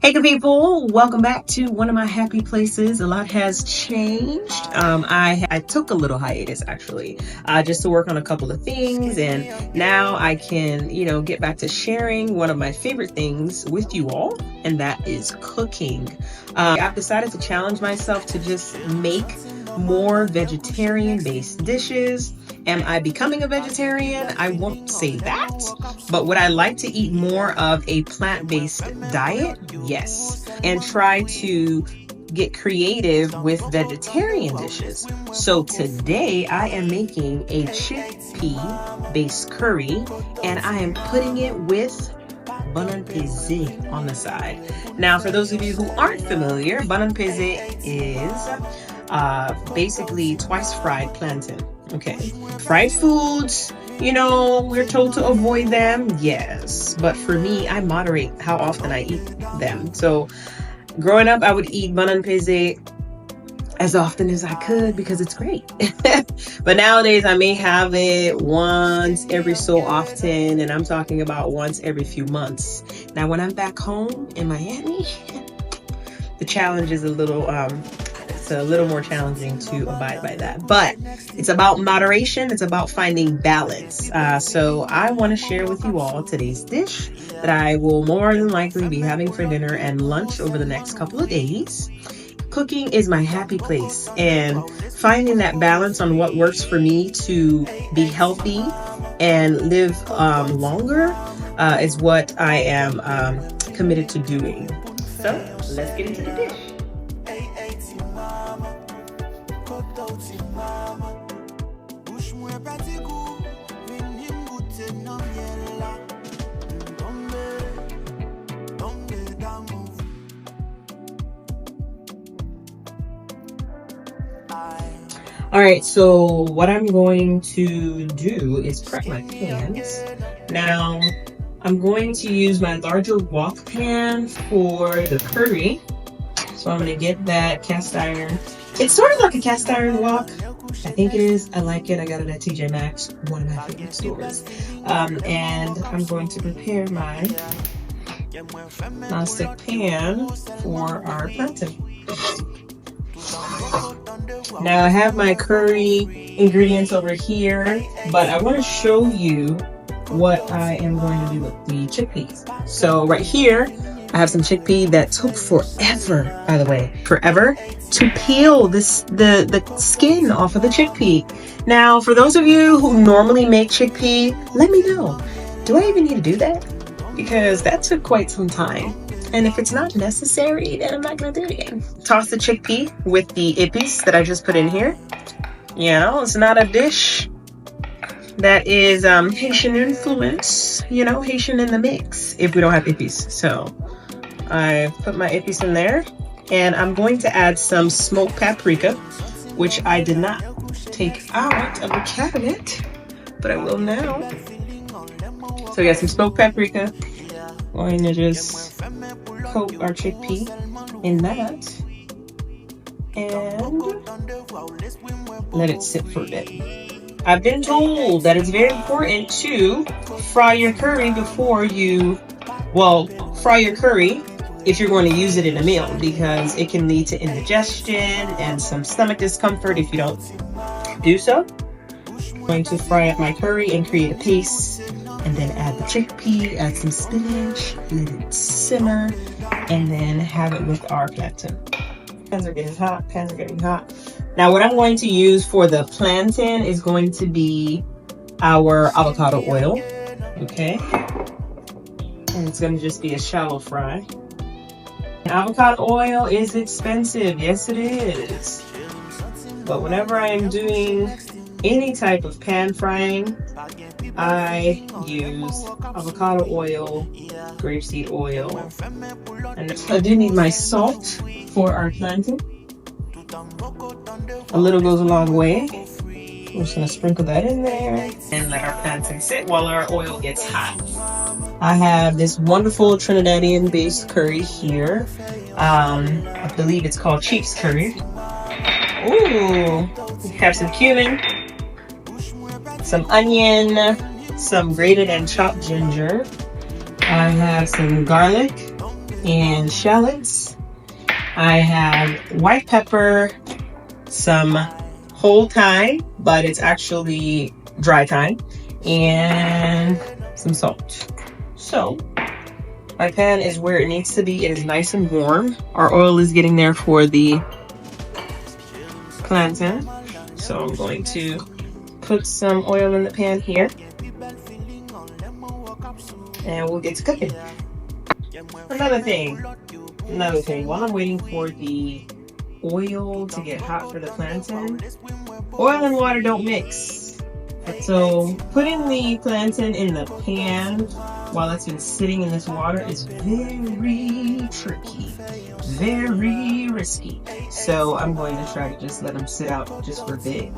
Hey good people, welcome back to one of my happy places. A lot has changed. I took a little hiatus actually, just to work on a couple of things, and now I can, get back to sharing one of my favorite things with you all, and that is cooking. I've decided to challenge myself to just make more vegetarian-based dishes. Am I becoming a vegetarian? I won't say that. But would I like to eat more of a plant-based diet? Yes. And try to get creative with vegetarian dishes. So today I am making a chickpea-based curry, and I am putting it with bun peze on the side. Now, for those of you who aren't familiar, bun peze is basically twice fried plantain. Okay, fried foods, we're told to avoid them, yes, but for me, I moderate how often I eat them. So growing up, I would eat bun peze as often as I could because it's great. But nowadays I may have it once every so often, and I'm talking about once every few months. Now when I'm back home in Miami, the challenge is a little more challenging to abide by that, but it's about moderation. It's about finding balance. So I want to share with you all today's dish that I will more than likely be having for dinner and lunch over the next couple of days. Cooking is my happy place, and finding that balance on what works for me to be healthy and live longer is what I am committed to doing. So let's get into the dish. All right, so what I'm going to do is prep my pans. Now, I'm going to use my larger wok pan for the curry. So I'm going to get that cast iron. It's sort of like a cast iron wok. I think it is. I like it. I got it at TJ Maxx, one of my favorite stores. And I'm going to prepare my nonstick pan for our plantain. Now I have my curry ingredients over here, but I want to show you what I am going to do with the chickpeas. So right here, I have some chickpea that took forever, by the way, forever to peel the skin off of the chickpea. Now, for those of you who normally make chickpea, let me know. Do I even need to do that? Because that took quite some time. And if it's not necessary, then I'm not going to do it again. Toss the chickpea with the ippies that I just put in here. It's not a dish that is Haitian influence, Haitian in the mix if we don't have ippies. So I put my ippies in there, and I'm going to add some smoked paprika, which I did not take out of the cabinet, but I will now. So we got some smoked paprika. Going to just coat our chickpea in that and let it sit for a bit. I've been told that it's very important to fry your curry before you, fry your curry if you're going to use it in a meal, because it can lead to indigestion and some stomach discomfort if you don't do so. I'm going to fry up my curry and create a paste, and then add the chickpea, add some spinach, let it simmer, and then have it with our plantain. Pans are getting hot. Now what I'm going to use for the plantain is going to be our avocado oil, okay? And it's going to just be a shallow fry. And avocado oil is expensive, yes it is. But whenever I am doing any type of pan frying, I use avocado oil, grapeseed oil, and I do need my salt for our plantain. A little goes a long way. I'm just going to sprinkle that in there and let our plantain sit while our oil gets hot. I have this wonderful Trinidadian based curry here. I believe it's called Chickpea Curry. Ooh, we have some cumin, some onion, some grated and chopped ginger. I have some garlic, and shallots. I have white pepper, some whole thyme, but it's actually dry thyme, and some salt. So my pan is where it needs to be. It is nice and warm. Our oil is getting there for the plantain. So I'm going to put some oil in the pan here, and we'll get to cooking. Another thing, while I'm waiting for the oil to get hot for the plantain, oil and water don't mix. So putting the plantain in the pan while it's been sitting in this water is very tricky, very risky. So I'm going to try to just let them sit out just for a bit.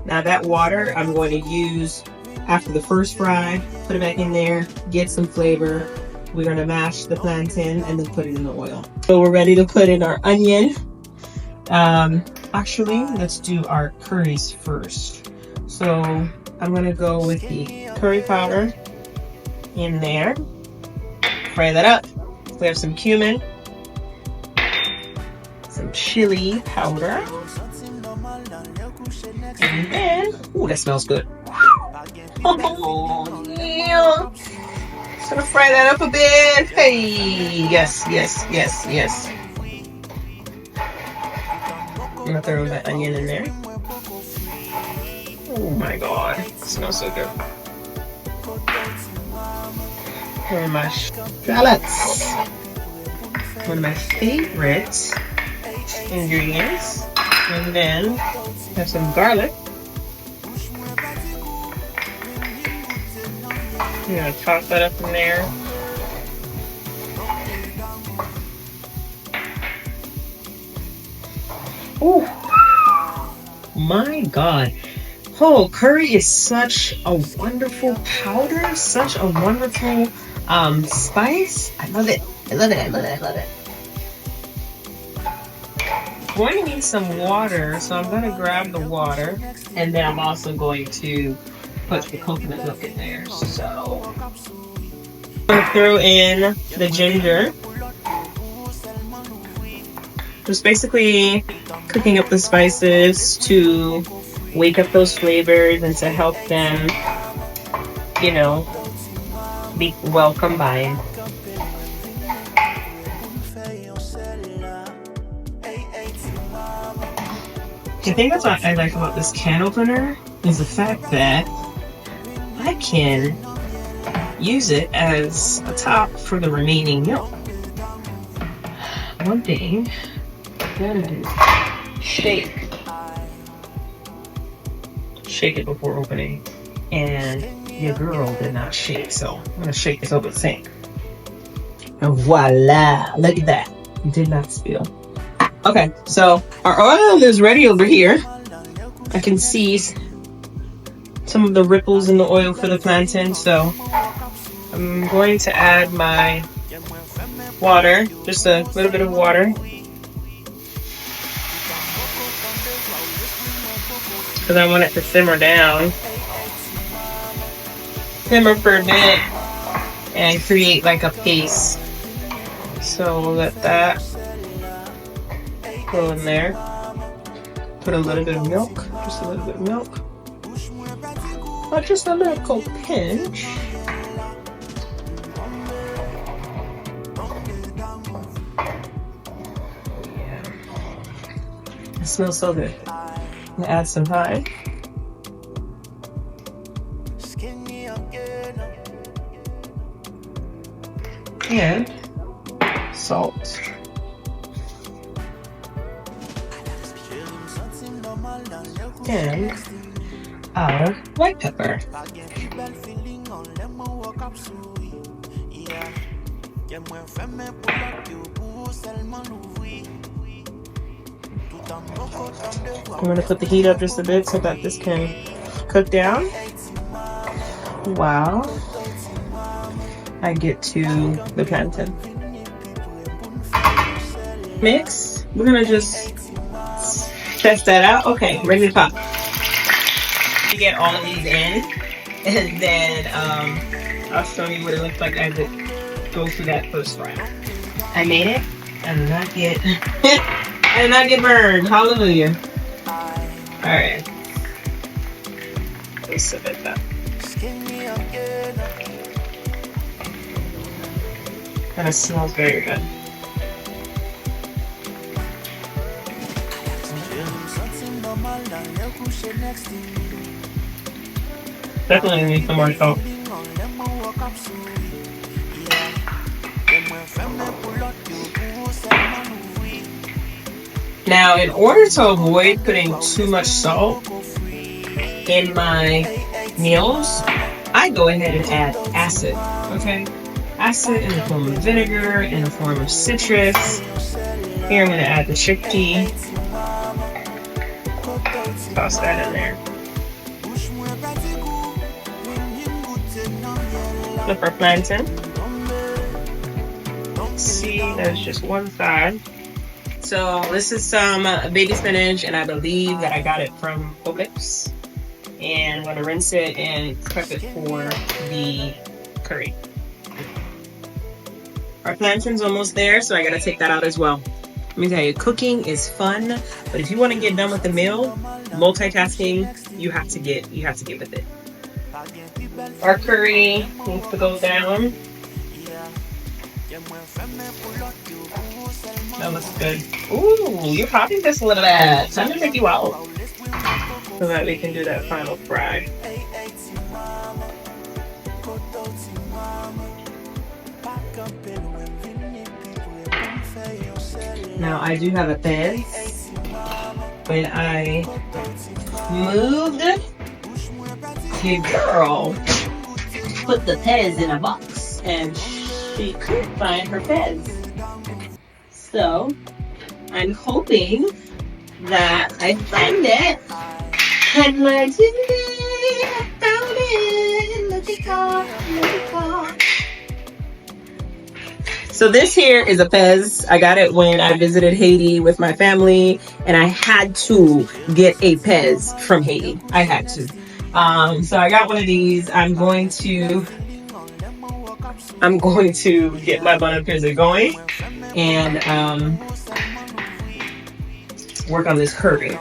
Now that water I'm going to use after the first fry, put it back in there, get some flavor. We're going to mash the plantain and then put it in the oil. So we're ready to put in our onion. Actually, let's do our curries first. So I'm going to go with the curry powder in there. Fry that up. We have some cumin, some chili powder, and then, ooh, that smells good. Oh, yeah. Just gonna fry that up a bit. Hey, yes. I'm gonna throw that onion in there. Oh my god, it smells so good. And my shallots, one of my favorite ingredients. And then have some garlic. I'm gonna toss that up in there. Oh my god. Oh, curry is such a wonderful powder, such a wonderful spice. I love it. I love it. I'm going to need some water, so I'm going to grab the water, and then I'm also going to put the coconut milk in there. So I'm going to throw in the ginger. Just basically cooking up the spices to wake up those flavors and to help them, you know, be well combined. The thing that's what I like about this can opener is the fact that I can use it as a top for the remaining milk. One thing I'm gonna do, shake it before opening, and your girl did not shake, so I'm gonna shake this over the sink. And voila, look at that, it did not spill. Okay, so our oil is ready over here. I can see some of the ripples in the oil for the plantain, so I'm going to add my water, just a little bit of water, because I want it to simmer down, simmer for a minute, and create like a paste. So we'll let that go in there. Put a little bit of milk, just a little bit of milk, but just a little pinch. Yeah, it smells so good. I'm gonna add some thyme. And salt. And our white pepper. I'm going to put the heat up just a bit so that this can cook down while I get to the plantain. Mix. We're going to just test that out. Okay, ready to pop. You get all of these in, and then I'll show you what it looks like as it goes through that first round. I made it. I did not get I did not get burned. Hallelujah. Alright. Let's sip it up. And it smells very good. Definitely need some more salt. Now, in order to avoid putting too much salt in my meals, I go ahead and add acid, okay? Acid in the form of vinegar, in the form of citrus. Here I'm going to add the chickpea. Toss that in there. Flip our plantain. See, there's just one side. So this is some baby spinach, and I believe that I got it from Publix. And I'm going to rinse it and prep it for the curry. Our plantain's almost there, so I got to take that out as well. Let me tell you, cooking is fun, but if you want to get done with the meal, multitasking, you have to get with it. Our curry needs to go down. That looks good. Ooh, you're popping this a little bit. Time to take you out so that we can do that final fry. Now I do have a pan. When I moved, your girl put the Pez in a box and she couldn't find her Pez. So I'm hoping that I find it. And like today, I found it. Look at God. So this here is a Pez. I got it when I visited Haiti with my family, and I had to get a Pez from Haiti. I had to. So I got one of these. I'm going to get my bun pizza going and work on this curry.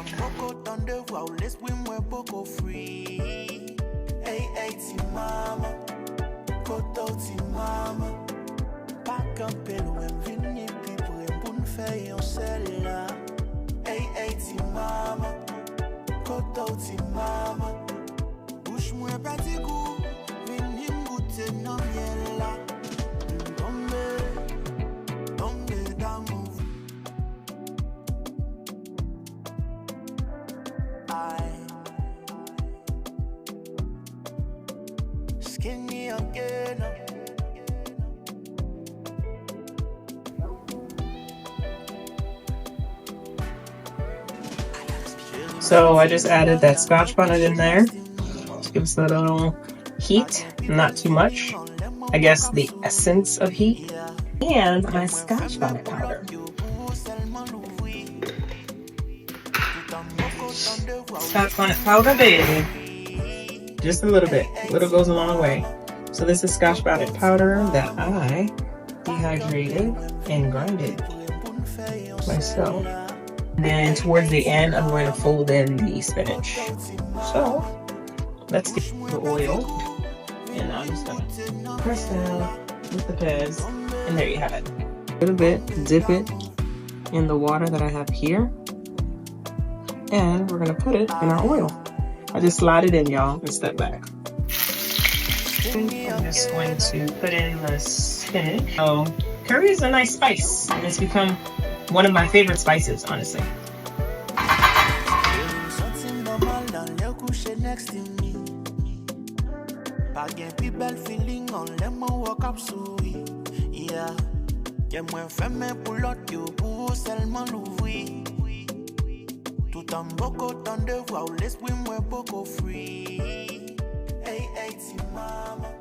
So I just added that Scotch bonnet in there to give us a little heat, not too much. I guess the essence of heat. And my Scotch bonnet powder. Scotch bonnet powder, baby. Just a little bit. A little goes a long way. So this is Scotch bonnet powder that I dehydrated and grinded myself. And then towards the end, I'm going to fold in the spinach. So let's get the oil. And I'm just going to press down with the Pez. And there you have it. A little bit, dip it in the water that I have here. And we're going to put it in our oil. I just slide it in, y'all, and step back. I'm just going to put in the spinach. So curry is a nice spice. And it's become one of my favorite spices, honestly. Tout en beaucoup tant de voix, laisse-moi beaucoup free. Hey, hey, mama.